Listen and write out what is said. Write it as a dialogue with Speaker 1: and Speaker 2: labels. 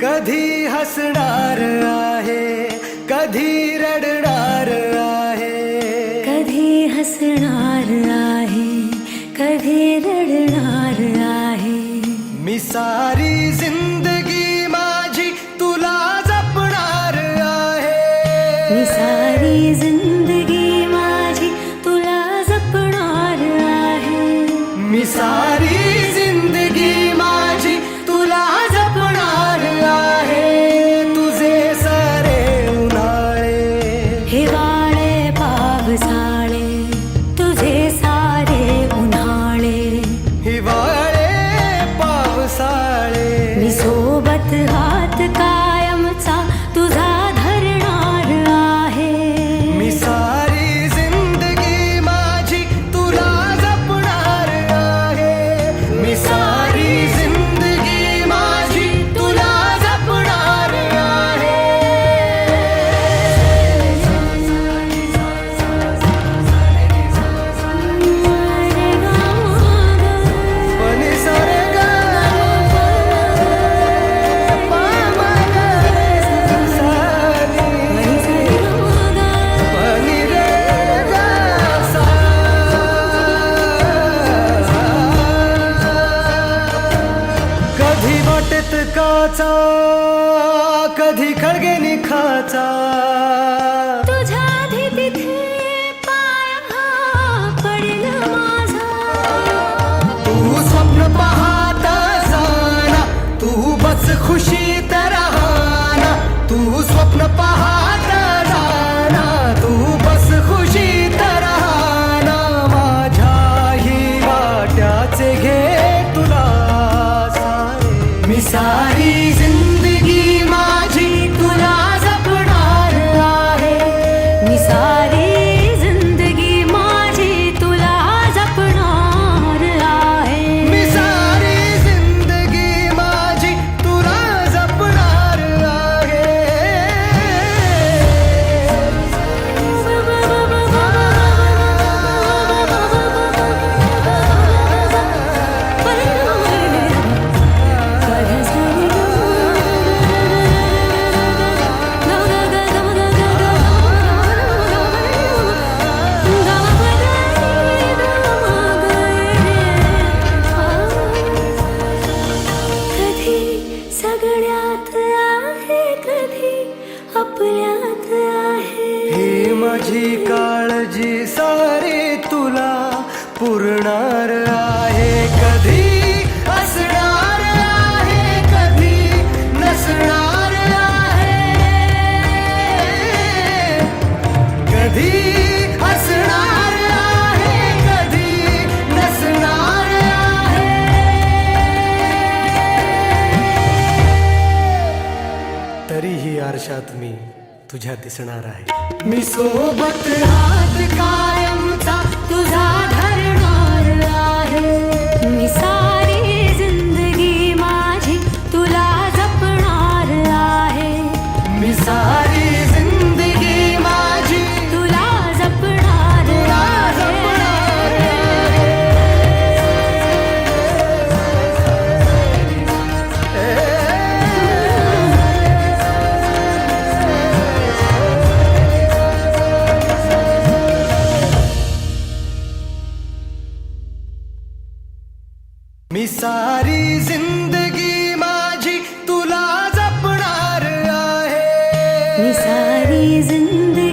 Speaker 1: कधी हसणार आहे, कधी रडणार आहे,
Speaker 2: कधी हसणार आहे, कधी रडणार आहे.
Speaker 1: मी सारी जिंदगी माझी तुला जपणार आहे.
Speaker 2: मी सारी जिंदगी माझी तुला जपणार आहे.
Speaker 1: मी सारी जिंदगी माझी तुला जपणार आहे. तुझे सारे उन्हाळे,
Speaker 2: हिवाळे पावसाळे, तुझे सारे उन्हाळे,
Speaker 1: हिवाळे पावसाळे.
Speaker 2: मी सोबत हात कायमचा तुझा धरणार आहे.
Speaker 1: मी सारी जिंदगी माझी तुला जपणार आहे. मी सारी जिंदगी माझी तुला जपणार आहे. पनी सारे गा पा मा गा सानी पनी रे गा सा. कधी वाटेत काचा, कधी खळगे निखाचा.
Speaker 2: तुझ्या आधी तिथे पाय हा पडेल माझा.
Speaker 1: तू स्वप्न पाहत जाना, तू बस खुशीत राहना. तू स्वप्न पाहत जाना, तू बस खुशीत राहना. माझ्याही वाट्याचे घे तुला सारे. मी सारी जिंदगी माझी तुला जपणार आहे.
Speaker 2: मी सारी जिंदगी माझी तुला जपणार आहे.
Speaker 1: मी सारी जिंदगी माझी तुला जपणार आहे.
Speaker 2: कधी सगळ्यात आहे, कधी आपल्यात आहे.
Speaker 1: ही माझी काळजी सारी तुला पुरणार आहे. कधी असणार आहे, कधी नसणार आहे. कधी असणार आहे, कधी नसणार आहे. तरीही आरशात मी तुझ्या दिसणार आहे. मी सोबत हात कायमचा
Speaker 2: तुझा धरणार आहे. मी सारी जिंदगी माझी तुला जपणार आहे.
Speaker 1: मी सारी जिंदगी माझी
Speaker 2: तुला जपणार आहे.
Speaker 1: मी सारी जिंदगी माझी तुला जपणार आहे.
Speaker 2: मी सारी जिंदगी